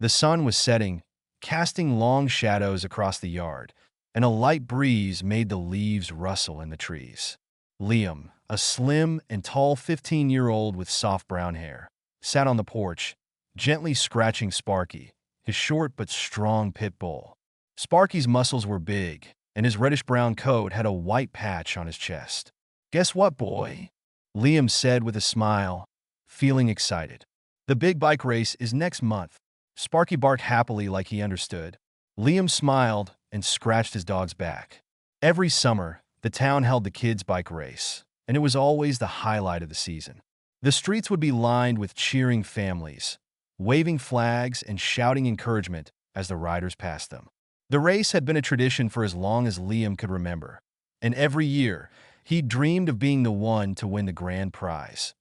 The sun was setting, casting long shadows across the yard, and a light breeze made the leaves rustle in the trees. Liam, a slim and tall 15-year-old with soft brown hair, sat on the porch, gently scratching Sparky, his short but strong pit bull. Sparky's muscles were big, and his reddish-brown coat had a white patch on his chest. "Guess what, boy?" Liam said with a smile, feeling excited. "The big bike race is next month." Sparky barked happily like he understood. Liam smiled and scratched his dog's back. Every summer, the town held the kids' bike race, and it was always the highlight of the season. The streets would be lined with cheering families, waving flags and shouting encouragement as the riders passed them. The race had been a tradition for as long as Liam could remember, and every year, he dreamed of being the one to win the grand prize,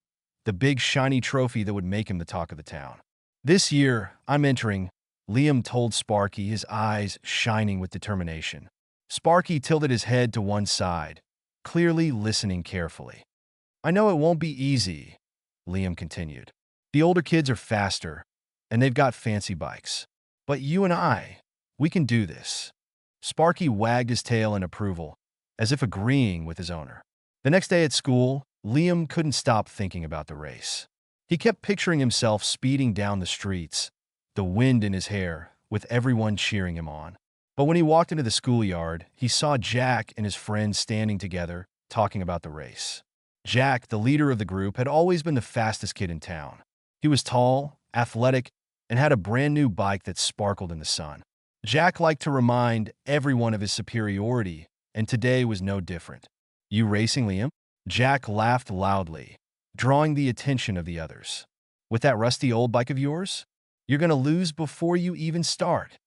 the big shiny trophy that would make him the talk of the town. "This year, I'm entering," Liam told Sparky, his eyes shining with determination. Sparky tilted his head to one side, clearly listening carefully. "I know it won't be easy," Liam continued. "The older kids are faster, and they've got fancy bikes. But you and I, we can do this." Sparky wagged his tail in approval, as if agreeing with his owner. The next day at school, Liam couldn't stop thinking about the race. He kept picturing himself speeding down the streets, the wind in his hair, with everyone cheering him on. But when he walked into the schoolyard, he saw Jack and his friends standing together, talking about the race. Jack, the leader of the group, had always been the fastest kid in town. He was tall, athletic, and had a brand new bike that sparkled in the sun. Jack liked to remind everyone of his superiority, and today was no different. "You racing, Liam?" Jack laughed loudly, drawing the attention of the others. "With that rusty old bike of yours? You're going to lose before you even start."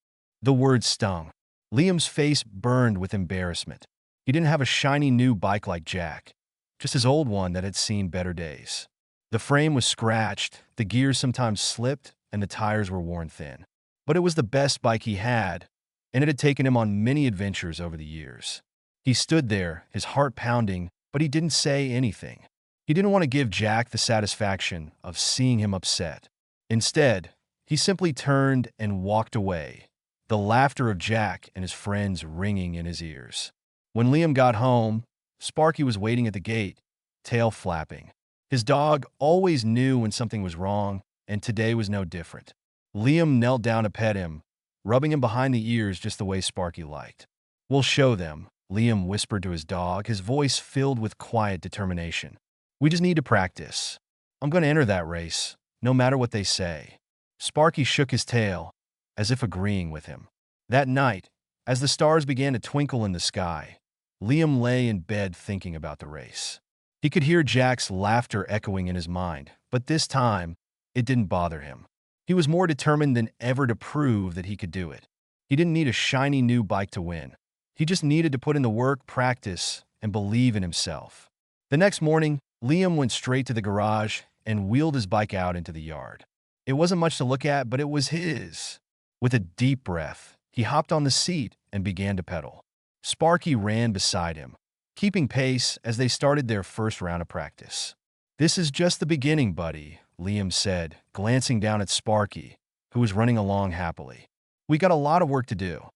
The word stung. Liam's face burned with embarrassment. He didn't have a shiny new bike like Jack, just his old one that had seen better days. The frame was scratched, the gears sometimes slipped, and the tires were worn thin. But it was the best bike he had, and it had taken him on many adventures over the years. He stood there, his heart pounding, but he didn't say anything. He didn't want to give Jack the satisfaction of seeing him upset. Instead, he simply turned and walked away, the laughter of Jack and his friends ringing in his ears. When Liam got home, Sparky was waiting at the gate, tail flapping. His dog always knew when something was wrong, and today was no different. Liam knelt down to pet him, rubbing him behind the ears just the way Sparky liked. "We'll show them," Liam whispered to his dog, his voice filled with quiet determination. "We just need to practice. I'm going to enter that race, no matter what they say." Sparky shook his tail, as if agreeing with him. That night, as the stars began to twinkle in the sky, Liam lay in bed thinking about the race. He could hear Jack's laughter echoing in his mind, but this time, it didn't bother him. He was more determined than ever to prove that he could do it. He didn't need a shiny new bike to win. He just needed to put in the work, practice, and believe in himself. The next morning, Liam went straight to the garage and wheeled his bike out into the yard. It wasn't much to look at, but it was his. With a deep breath, he hopped on the seat and began to pedal. Sparky ran beside him, keeping pace as they started their first round of practice. "This is just the beginning, buddy," Liam said, glancing down at Sparky, who was running along happily. "We got a lot of work to do."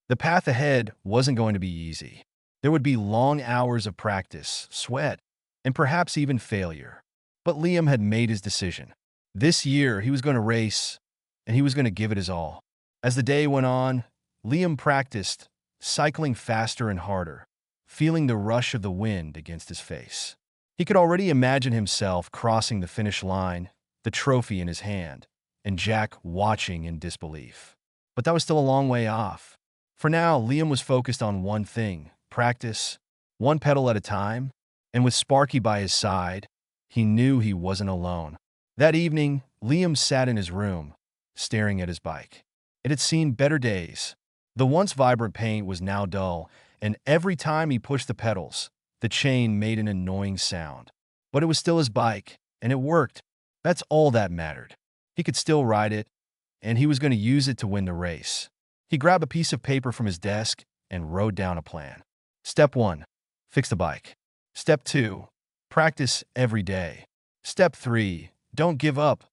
The path ahead wasn't going to be easy. There would be long hours of practice, sweat, and perhaps even failure. But Liam had made his decision. This year, he was going to race, and he was going to give it his all. As the day went on, Liam practiced, cycling faster and harder, feeling the rush of the wind against his face. He could already imagine himself crossing the finish line, the trophy in his hand, and Jack watching in disbelief. But that was still a long way off. For now, Liam was focused on one thing: practice, one pedal at a time, and with Sparky by his side, he knew he wasn't alone. That evening, Liam sat in his room, staring at his bike. It had seen better days. The once vibrant paint was now dull, and every time he pushed the pedals, the chain made an annoying sound. But it was still his bike, and it worked. That's all that mattered. He could still ride it, and he was going to use it to win the race. He grabbed a piece of paper from his desk and wrote down a plan. Step 1, fix the bike. Step 2, practice every day. Step 3, don't give up,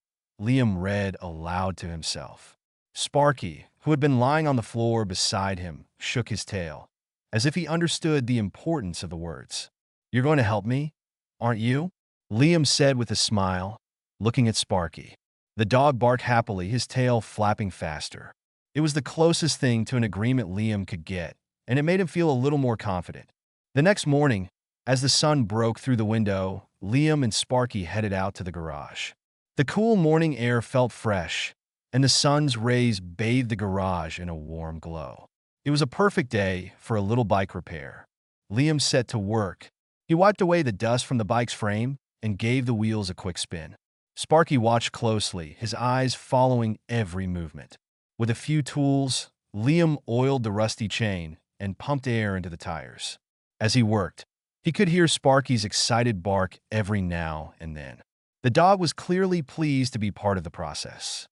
Liam read aloud to himself. Sparky, who had been lying on the floor beside him, shook his tail, as if he understood the importance of the words. "You're going to help me, aren't you?" Liam said with a smile, looking at Sparky. The dog barked happily, his tail flapping faster. It was the closest thing to an agreement Liam could get, and it made him feel a little more confident. The next morning, as the sun broke through the window, Liam and Sparky headed out to the garage. The cool morning air felt fresh, and the sun's rays bathed the garage in a warm glow. It was a perfect day for a little bike repair. Liam set to work. He wiped away the dust from the bike's frame and gave the wheels a quick spin. Sparky watched closely, his eyes following every movement. With a few tools, Liam oiled the rusty chain and pumped air into the tires. As he worked, he could hear Sparky's excited bark every now and then. The dog was clearly pleased to be part of the process.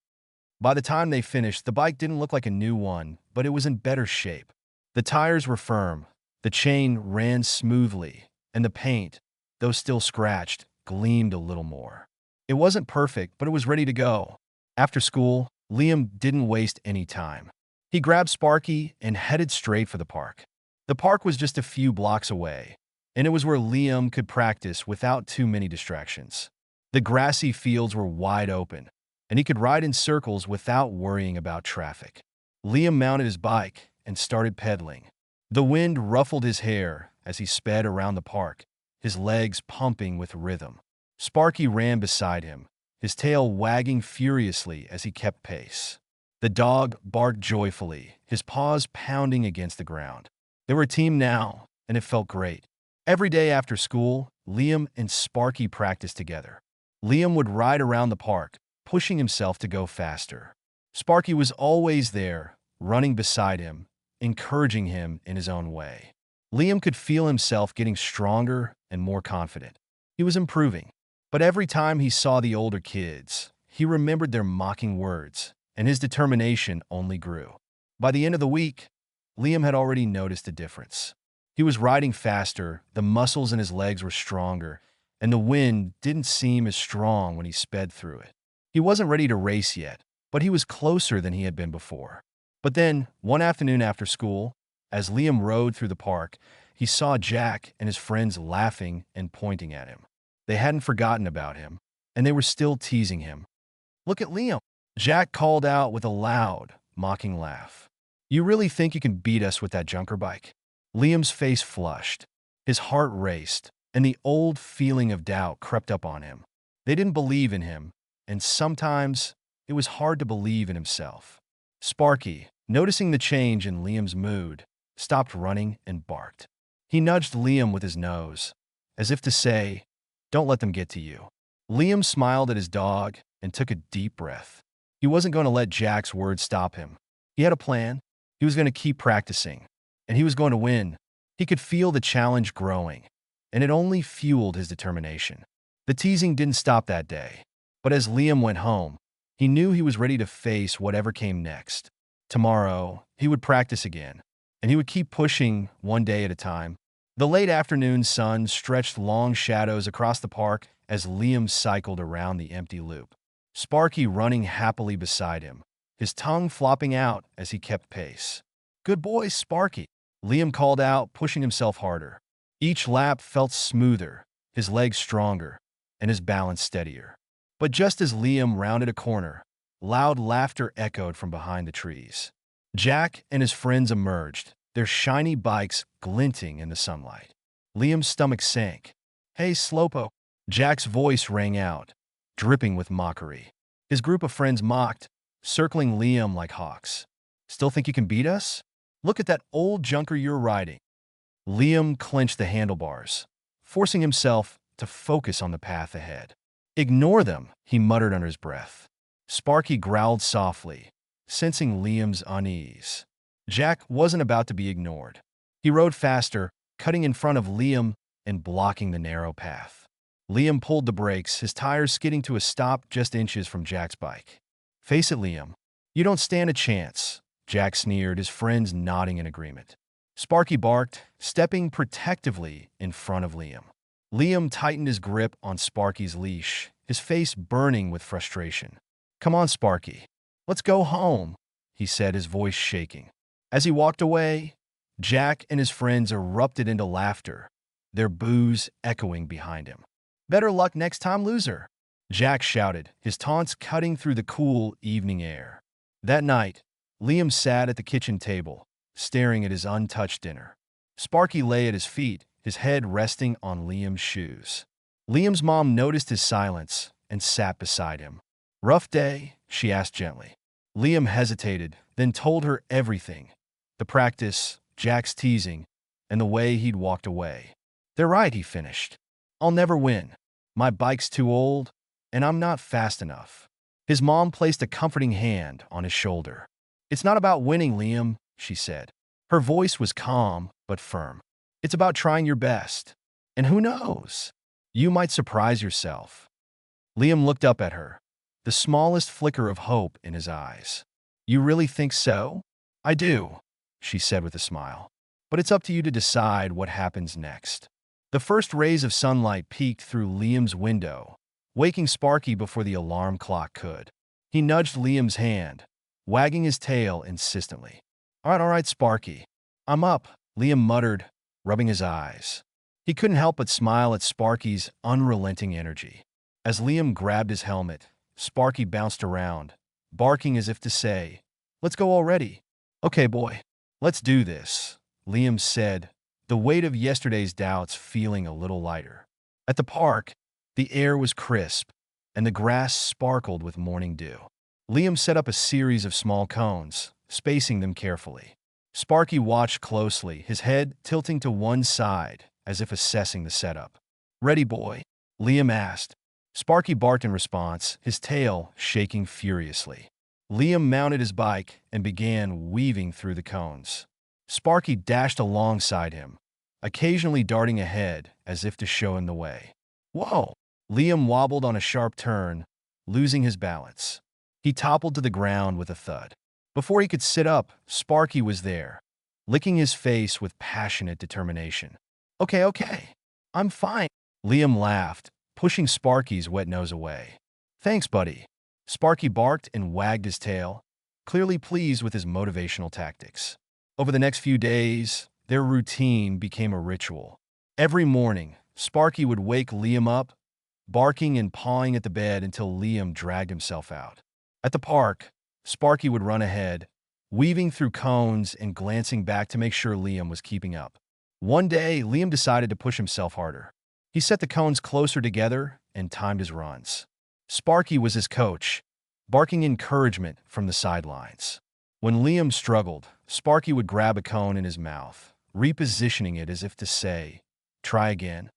By the time they finished, the bike didn't look like a new one, but it was in better shape. The tires were firm, the chain ran smoothly, and the paint, though still scratched, gleamed a little more. It wasn't perfect, but it was ready to go. After school, Liam didn't waste any time. He grabbed Sparky and headed straight for the park. The park was just a few blocks away, and it was where Liam could practice without too many distractions. The grassy fields were wide open, and he could ride in circles without worrying about traffic. Liam mounted his bike and started pedaling. The wind ruffled his hair as he sped around the park, his legs pumping with rhythm. Sparky ran beside him, his tail wagging furiously as he kept pace. The dog barked joyfully, his paws pounding against the ground. They were a team now, and it felt great. Every day after school, Liam and Sparky practiced together. Liam would ride around the park, pushing himself to go faster. Sparky was always there, running beside him, encouraging him in his own way. Liam could feel himself getting stronger and more confident. He was improving. But every time he saw the older kids, he remembered their mocking words, and his determination only grew. By the end of the week, Liam had already noticed a difference. He was riding faster, the muscles in his legs were stronger, and the wind didn't seem as strong when he sped through it. He wasn't ready to race yet, but he was closer than he had been before. But then, one afternoon after school, as Liam rode through the park, he saw Jack and his friends laughing and pointing at him. They hadn't forgotten about him, and they were still teasing him. "Look at Liam," Jack called out with a loud, mocking laugh. "You really think you can beat us with that junker bike?" Liam's face flushed. His heart raced, and the old feeling of doubt crept up on him. They didn't believe in him, and sometimes it was hard to believe in himself. Sparky, noticing the change in Liam's mood, stopped running and barked. He nudged Liam with his nose, as if to say, "Don't let them get to you." Liam smiled at his dog and took a deep breath. He wasn't going to let Jack's words stop him. He had a plan. He was going to keep practicing, and he was going to win. He could feel the challenge growing, and it only fueled his determination. The teasing didn't stop that day, but as Liam went home, he knew he was ready to face whatever came next. Tomorrow, he would practice again, and he would keep pushing one day at a time. The late afternoon sun stretched long shadows across the park as Liam cycled around the empty loop. Sparky running happily beside him, his tongue flopping out as he kept pace. "Good boy, Sparky," Liam called out, pushing himself harder. Each lap felt smoother, his legs stronger, and his balance steadier. But just as Liam rounded a corner, loud laughter echoed from behind the trees. Jack and his friends emerged, their shiny bikes glinting in the sunlight. Liam's stomach sank. "Hey, Slowpoke," Jack's voice rang out, dripping with mockery. His group of friends mocked, circling Liam like hawks. "Still think you can beat us? Look at that old junker you're riding." Liam clenched the handlebars, forcing himself to focus on the path ahead. "Ignore them," he muttered under his breath. Sparky growled softly, sensing Liam's unease. Jack wasn't about to be ignored. He rode faster, cutting in front of Liam and blocking the narrow path. Liam pulled the brakes, his tires skidding to a stop just inches from Jack's bike. "Face it, Liam. You don't stand a chance," Jack sneered, his friends nodding in agreement. Sparky barked, stepping protectively in front of Liam. Liam tightened his grip on Sparky's leash, his face burning with frustration. "Come on, Sparky. Let's go home." he said, his voice shaking. As he walked away, Jack and his friends erupted into laughter, their boos echoing behind him. "Better luck next time, loser," Jack shouted, his taunts cutting through the cool evening air. That night, Liam sat at the kitchen table, staring at his untouched dinner. Sparky lay at his feet, his head resting on Liam's shoes. Liam's mom noticed his silence and sat beside him. "Rough day?" she asked gently. Liam hesitated, then told her everything. The practice, Jack's teasing, and the way he'd walked away. "They're right," he finished. "I'll never win. My bike's too old, and I'm not fast enough." His mom placed a comforting hand on his shoulder. "It's not about winning, Liam," she said. Her voice was calm but firm. "It's about trying your best. And who knows? You might surprise yourself." Liam looked up at her, the smallest flicker of hope in his eyes. "You really think so?" "I do," she said with a smile. "But it's up to you to decide what happens next." The first rays of sunlight peeked through Liam's window, waking Sparky before the alarm clock could. He nudged Liam's hand, wagging his tail insistently. All right, Sparky. I'm up," Liam muttered, rubbing his eyes. He couldn't help but smile at Sparky's unrelenting energy. As Liam grabbed his helmet, Sparky bounced around, barking as if to say, "Let's go already." "Okay, boy, let's do this," Liam said, the weight of yesterday's doubts feeling a little lighter. At the park, the air was crisp, and the grass sparkled with morning dew. Liam set up a series of small cones, spacing them carefully. Sparky watched closely, his head tilting to one side, as if assessing the setup. "Ready, boy?" Liam asked. Sparky barked in response, his tail shaking furiously. Liam mounted his bike and began weaving through the cones. Sparky dashed alongside him, occasionally darting ahead as if to show him the way. "Whoa!" Liam wobbled on a sharp turn, losing his balance. He toppled to the ground with a thud. Before he could sit up, Sparky was there, licking his face with passionate determination. Okay, I'm fine," Liam laughed, pushing Sparky's wet nose away. "Thanks, buddy." Sparky barked and wagged his tail, clearly pleased with his motivational tactics. Over the next few days, their routine became a ritual. Every morning, Sparky would wake Liam up, barking and pawing at the bed until Liam dragged himself out. At the park, Sparky would run ahead, weaving through cones and glancing back to make sure Liam was keeping up. One day, Liam decided to push himself harder. He set the cones closer together and timed his runs. Sparky was his coach, barking encouragement from the sidelines. When Liam struggled, Sparky would grab a cone in his mouth, repositioning it as if to say, "Try again."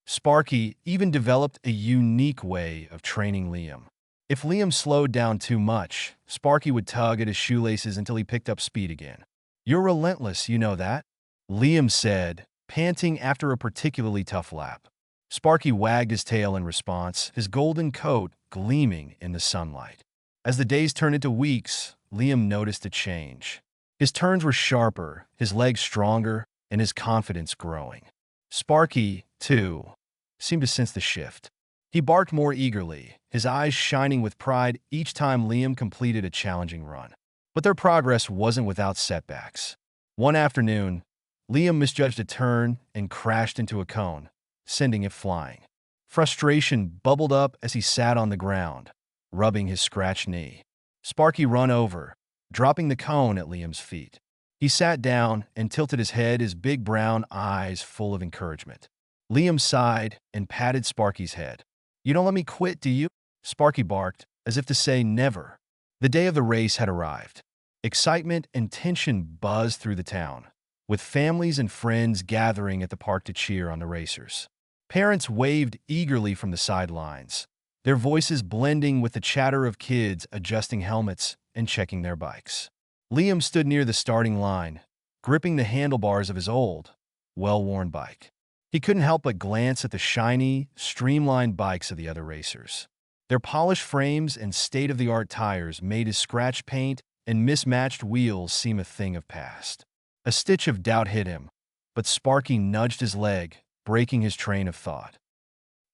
Sparky even developed a unique way of training Liam. If Liam slowed down too much, Sparky would tug at his shoelaces until he picked up speed again. "You're relentless, you know that," Liam said, panting after a particularly tough lap. Sparky wagged his tail in response, his golden coat gleaming in the sunlight. As the days turned into weeks, Liam noticed a change. His turns were sharper, his legs stronger, and his confidence growing. Sparky, too, seemed to sense the shift. He barked more eagerly, his eyes shining with pride each time Liam completed a challenging run. But their progress wasn't without setbacks. One afternoon, Liam misjudged a turn and crashed into a cone, sending it flying. Frustration bubbled up as he sat on the ground, rubbing his scratched knee. Sparky ran over, dropping the cone at Liam's feet. He sat down and tilted his head, his big brown eyes full of encouragement. Liam sighed and patted Sparky's head. "You don't let me quit, do you?" Sparky barked, as if to say never. The day of the race had arrived. Excitement and tension buzzed through the town, with families and friends gathering at the park to cheer on the racers. Parents waved eagerly from the sidelines, their voices blending with the chatter of kids adjusting helmets and checking their bikes. Liam stood near the starting line, gripping the handlebars of his old, well-worn bike. He couldn't help but glance at the shiny, streamlined bikes of the other racers. Their polished frames and state-of-the-art tires made his scratch paint and mismatched wheels seem a thing of past. A stitch of doubt hit him, but Sparky nudged his leg, breaking his train of thought.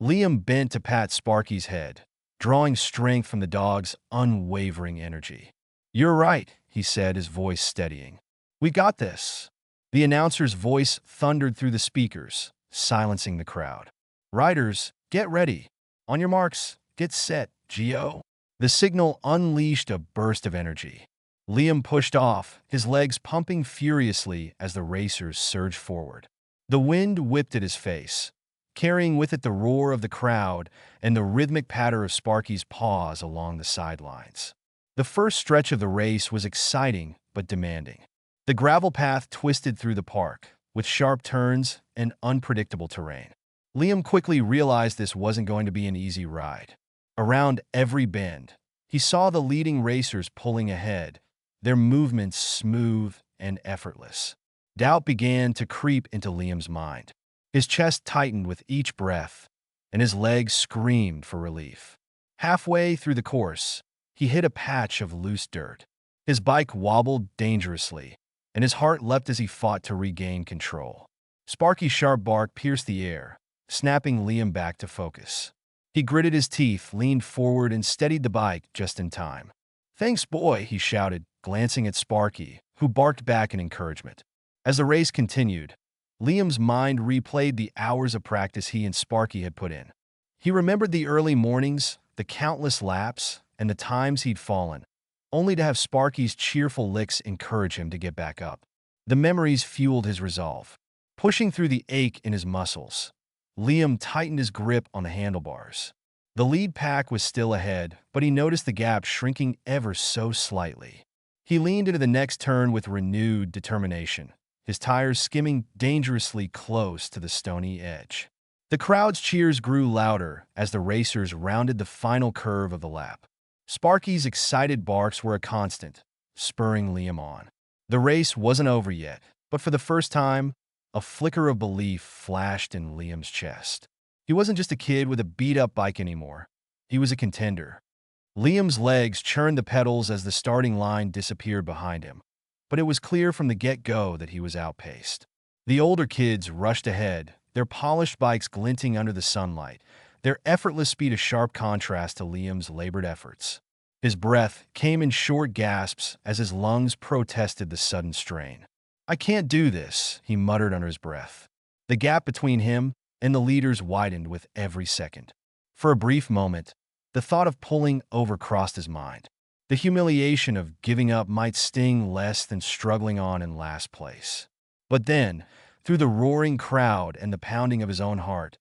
Liam bent to pat Sparky's head, drawing strength from the dog's unwavering energy. "You're right," he said, his voice steadying. "We got this." The announcer's voice thundered through the speakers, silencing the crowd. "Riders, get ready. On your marks, get set, Geo." The signal unleashed a burst of energy. Liam pushed off, his legs pumping furiously as the racers surged forward. The wind whipped at his face, carrying with it the roar of the crowd and the rhythmic patter of Sparky's paws along the sidelines. The first stretch of the race was exciting but demanding. The gravel path twisted through the park, with sharp turns and unpredictable terrain. Liam quickly realized this wasn't going to be an easy ride. Around every bend, he saw the leading racers pulling ahead, their movements smooth and effortless. Doubt began to creep into Liam's mind. His chest tightened with each breath, and his legs screamed for relief. Halfway through the course, he hit a patch of loose dirt. His bike wobbled dangerously, and his heart leapt as he fought to regain control. Sparky's sharp bark pierced the air, snapping Liam back to focus. He gritted his teeth, leaned forward, and steadied the bike just in time. "Thanks, boy," he shouted, glancing at Sparky, who barked back in encouragement. As the race continued, Liam's mind replayed the hours of practice he and Sparky had put in. He remembered the early mornings, the countless laps, and the times he'd fallen, only to have Sparky's cheerful licks encourage him to get back up. The memories fueled his resolve. Pushing through the ache in his muscles, Liam tightened his grip on the handlebars. The lead pack was still ahead, but he noticed the gap shrinking ever so slightly. He leaned into the next turn with renewed determination, his tires skimming dangerously close to the stony edge. The crowd's cheers grew louder as the racers rounded the final curve of the lap. Sparky's excited barks were a constant, spurring Liam on. The race wasn't over yet, but for the first time, a flicker of belief flashed in Liam's chest. He wasn't just a kid with a beat-up bike anymore. He was a contender. Liam's legs churned the pedals as the starting line disappeared behind him, but it was clear from the get-go that he was outpaced. The older kids rushed ahead, their polished bikes glinting under the sunlight, their effortless speed a sharp contrast to Liam's labored efforts. His breath came in short gasps as his lungs protested the sudden strain. "I can't do this," he muttered under his breath. The gap between him and the leaders widened with every second. For a brief moment, the thought of pulling over crossed his mind. The humiliation of giving up might sting less than struggling on in last place. But then, through the roaring crowd and the pounding of his own heart,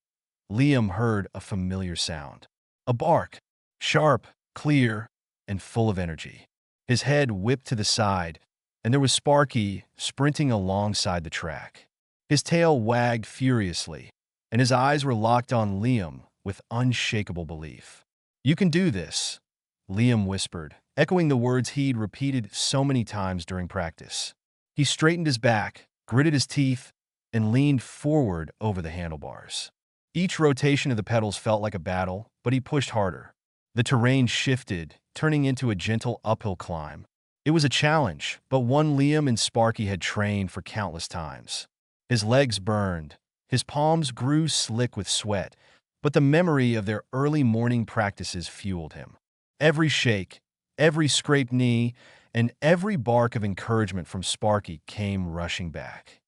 Liam heard a familiar sound. A bark, sharp, clear, and full of energy. His head whipped to the side, and there was Sparky sprinting alongside the track. His tail wagged furiously, and his eyes were locked on Liam with unshakable belief. "You can do this," Liam whispered, echoing the words he'd repeated so many times during practice. He straightened his back, gritted his teeth, and leaned forward over the handlebars. Each rotation of the pedals felt like a battle, but he pushed harder. The terrain shifted, turning into a gentle uphill climb. It was a challenge, but one Liam and Sparky had trained for countless times. His legs burned, his palms grew slick with sweat, but the memory of their early morning practices fueled him. Every shake, every scraped knee, and every bark of encouragement from Sparky came rushing back.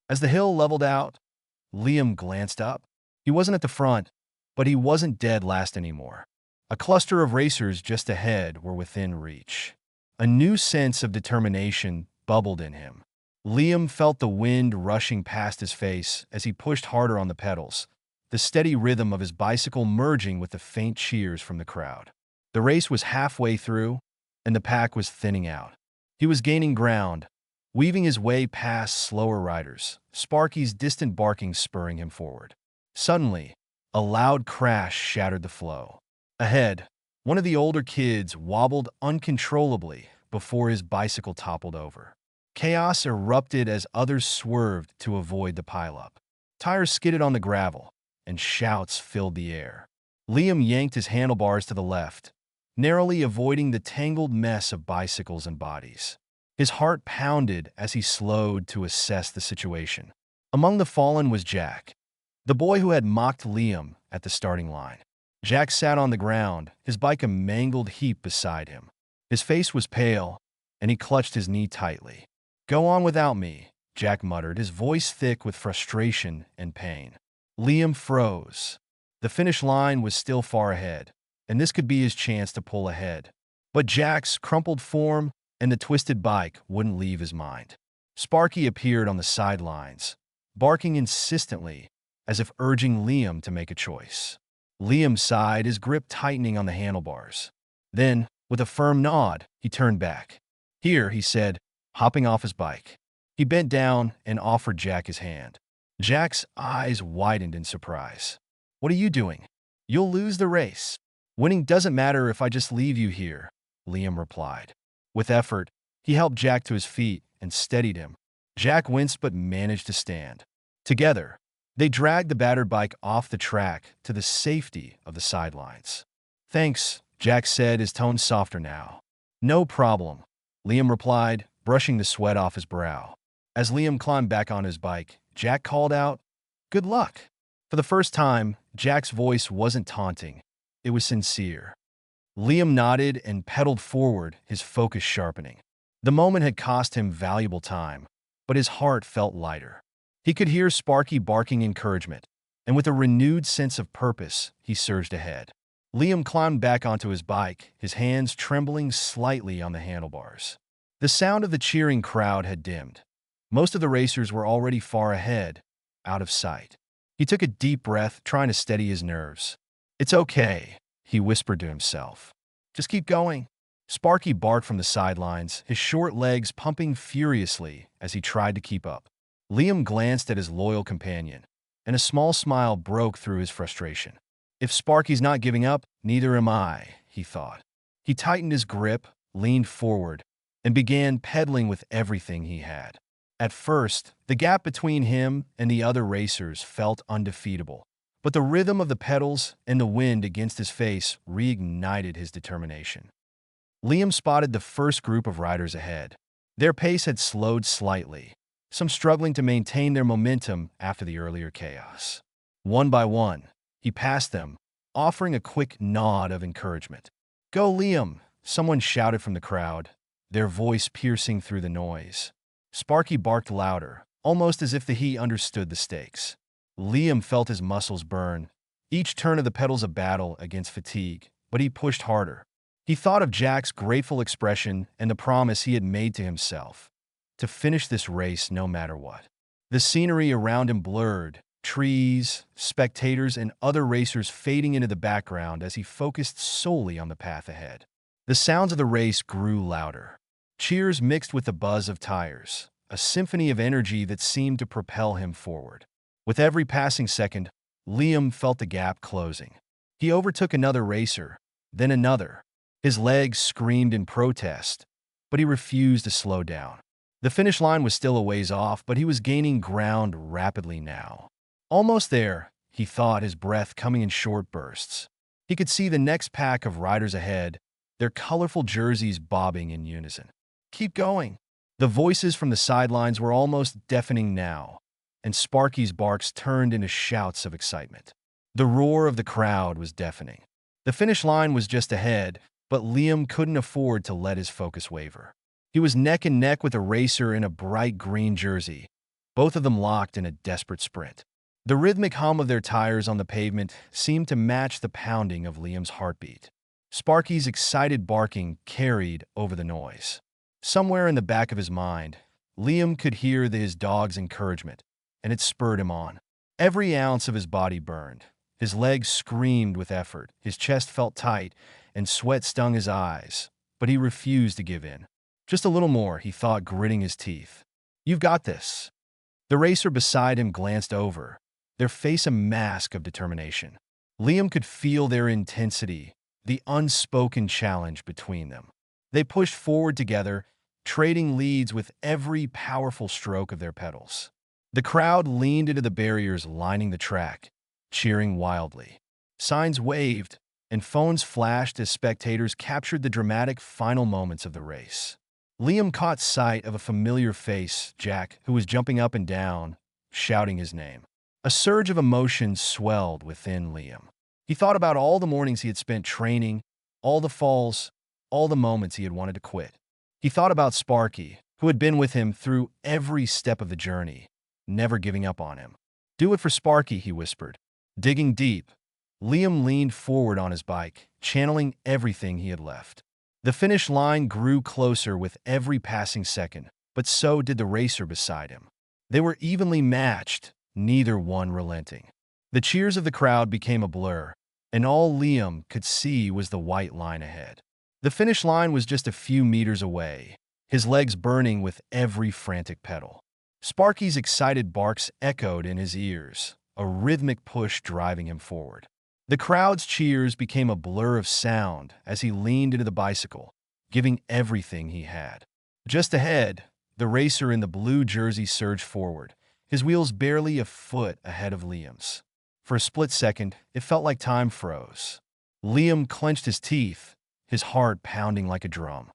As the hill leveled out, Liam glanced up. He wasn't at the front, but he wasn't dead last anymore. A cluster of racers just ahead were within reach. A new sense of determination bubbled in him. Liam felt the wind rushing past his face as he pushed harder on the pedals, the steady rhythm of his bicycle merging with the faint cheers from the crowd. The race was halfway through, and the pack was thinning out. He was gaining ground, weaving his way past slower riders, Sparky's distant barking spurring him forward. Suddenly, a loud crash shattered the flow. Ahead, one of the older kids wobbled uncontrollably before his bicycle toppled over. Chaos erupted as others swerved to avoid the pileup. Tires skidded on the gravel, and shouts filled the air. Liam yanked his handlebars to the left, narrowly avoiding the tangled mess of bicycles and bodies. His heart pounded as he slowed to assess the situation. Among the fallen was Jack, the boy who had mocked Liam at the starting line. Jack sat on the ground, his bike a mangled heap beside him. His face was pale, and he clutched his knee tightly. "Go on without me," Jack muttered, his voice thick with frustration and pain. Liam froze. The finish line was still far ahead, and this could be his chance to pull ahead. But Jack's crumpled form and the twisted bike wouldn't leave his mind. Sparky appeared on the sidelines, barking insistently, as if urging Liam to make a choice. Liam sighed, his grip tightening on the handlebars. Then, with a firm nod, he turned back. "Here," he said, hopping off his bike. He bent down and offered Jack his hand. Jack's eyes widened in surprise. "What are you doing? You'll lose the race. Winning doesn't matter if I just leave you here," Liam replied. With effort, he helped Jack to his feet and steadied him. Jack winced but managed to stand. Together, they dragged the battered bike off the track to the safety of the sidelines. "Thanks," Jack said, his tone softer now. "No problem," Liam replied, brushing the sweat off his brow. As Liam climbed back on his bike, Jack called out, "Good luck." For the first time, Jack's voice wasn't taunting. It was sincere. Liam nodded and pedaled forward, his focus sharpening. The moment had cost him valuable time, but his heart felt lighter. He could hear Sparky barking encouragement, and with a renewed sense of purpose, he surged ahead. Liam climbed back onto his bike, his hands trembling slightly on the handlebars. The sound of the cheering crowd had dimmed. Most of the racers were already far ahead, out of sight. He took a deep breath, trying to steady his nerves. "It's okay," he whispered to himself. "Just keep going." Sparky barked from the sidelines, his short legs pumping furiously as he tried to keep up. Liam glanced at his loyal companion, and a small smile broke through his frustration. "If Sparky's not giving up, neither am I," he thought. He tightened his grip, leaned forward, and began pedaling with everything he had. At first, the gap between him and the other racers felt undefeatable, but the rhythm of the pedals and the wind against his face reignited his determination. Liam spotted the first group of riders ahead. Their pace had slowed slightly, some struggling to maintain their momentum after the earlier chaos. One by one, he passed them, offering a quick nod of encouragement. "Go, Liam!" someone shouted from the crowd, their voice piercing through the noise. Sparky barked louder, almost as if the heat understood the stakes. Liam felt his muscles burn, each turn of the pedals a battle against fatigue, but he pushed harder. He thought of Jack's grateful expression and the promise he had made to himself, to finish this race no matter what. The scenery around him blurred, trees, spectators, and other racers fading into the background as he focused solely on the path ahead. The sounds of the race grew louder. Cheers mixed with the buzz of tires, a symphony of energy that seemed to propel him forward. With every passing second, Liam felt the gap closing. He overtook another racer, then another. His legs screamed in protest, but he refused to slow down. The finish line was still a ways off, but he was gaining ground rapidly now. Almost there, he thought, his breath coming in short bursts. He could see the next pack of riders ahead, their colorful jerseys bobbing in unison. "Keep going." The voices from the sidelines were almost deafening now, and Sparky's barks turned into shouts of excitement. The roar of the crowd was deafening. The finish line was just ahead, but Liam couldn't afford to let his focus waver. He was neck and neck with a racer in a bright green jersey, both of them locked in a desperate sprint. The rhythmic hum of their tires on the pavement seemed to match the pounding of Liam's heartbeat. Sparky's excited barking carried over the noise. Somewhere in the back of his mind, Liam could hear his dog's encouragement, and it spurred him on. Every ounce of his body burned. His legs screamed with effort, his chest felt tight, and sweat stung his eyes, but he refused to give in. "Just a little more," he thought, gritting his teeth. "You've got this." The racer beside him glanced over, their face a mask of determination. Liam could feel their intensity, the unspoken challenge between them. They pushed forward together, trading leads with every powerful stroke of their pedals. The crowd leaned into the barriers lining the track, cheering wildly. Signs waved, and phones flashed as spectators captured the dramatic final moments of the race. Liam caught sight of a familiar face, Jack, who was jumping up and down, shouting his name. A surge of emotion swelled within Liam. He thought about all the mornings he had spent training, all the falls, all the moments he had wanted to quit. He thought about Sparky, who had been with him through every step of the journey, never giving up on him. "Do it for Sparky," he whispered. Digging deep, Liam leaned forward on his bike, channeling everything he had left. The finish line grew closer with every passing second, but so did the racer beside him. They were evenly matched, neither one relenting. The cheers of the crowd became a blur, and all Liam could see was the white line ahead. The finish line was just a few meters away, his legs burning with every frantic pedal. Sparky's excited barks echoed in his ears, a rhythmic push driving him forward. The crowd's cheers became a blur of sound as he leaned into the bicycle, giving everything he had. Just ahead, the racer in the blue jersey surged forward, his wheels barely a foot ahead of Liam's. For a split second, it felt like time froze. Liam clenched his teeth, his heart pounding like a drum.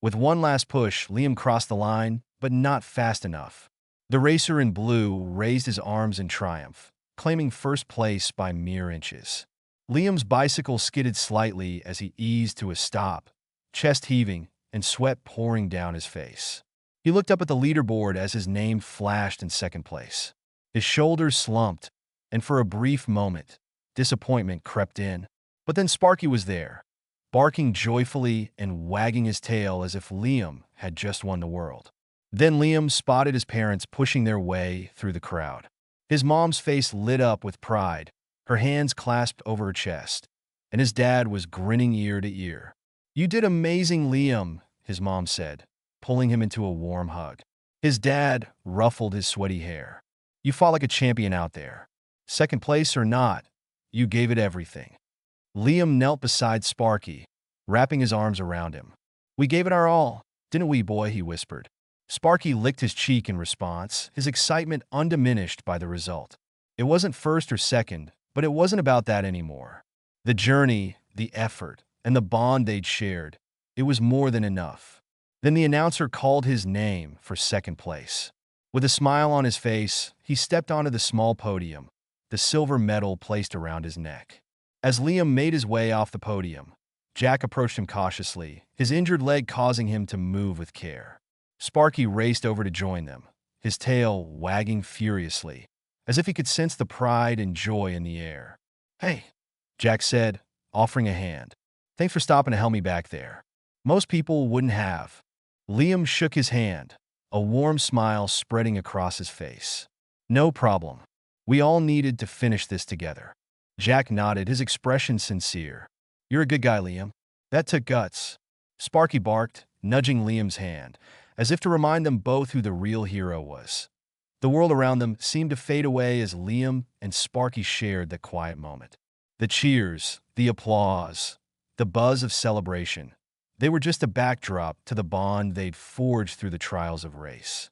With one last push, Liam crossed the line, but not fast enough. The racer in blue raised his arms in triumph, claiming first place by mere inches. Liam's bicycle skidded slightly as he eased to a stop, chest heaving and sweat pouring down his face. He looked up at the leaderboard as his name flashed in second place. His shoulders slumped, and for a brief moment, disappointment crept in. But then Sparky was there, barking joyfully and wagging his tail as if Liam had just won the world. Then Liam spotted his parents pushing their way through the crowd. His mom's face lit up with pride, her hands clasped over her chest, and his dad was grinning ear to ear. "You did amazing, Liam," his mom said, pulling him into a warm hug. His dad ruffled his sweaty hair. "You fought like a champion out there. Second place or not, you gave it everything." Liam knelt beside Sparky, wrapping his arms around him. "We gave it our all, didn't we, boy?" he whispered. Sparky licked his cheek in response, his excitement undiminished by the result. It wasn't first or second, but it wasn't about that anymore. The journey, the effort, and the bond they'd shared, it was more than enough. Then the announcer called his name for second place. With a smile on his face, he stepped onto the small podium, the silver medal placed around his neck. As Liam made his way off the podium, Jack approached him cautiously, his injured leg causing him to move with care. Sparky raced over to join them, his tail wagging furiously, as if he could sense the pride and joy in the air. "Hey," Jack said, offering a hand. "Thanks for stopping to help me back there. Most people wouldn't have." Liam shook his hand, a warm smile spreading across his face. "No problem. We all needed to finish this together." Jack nodded, his expression sincere. "You're a good guy, Liam. That took guts." Sparky barked, nudging Liam's hand, as if to remind them both who the real hero was. The world around them seemed to fade away as Liam and Sparky shared that quiet moment. The cheers, the applause, the buzz of celebration, they were just a backdrop to the bond they'd forged through the trials of race.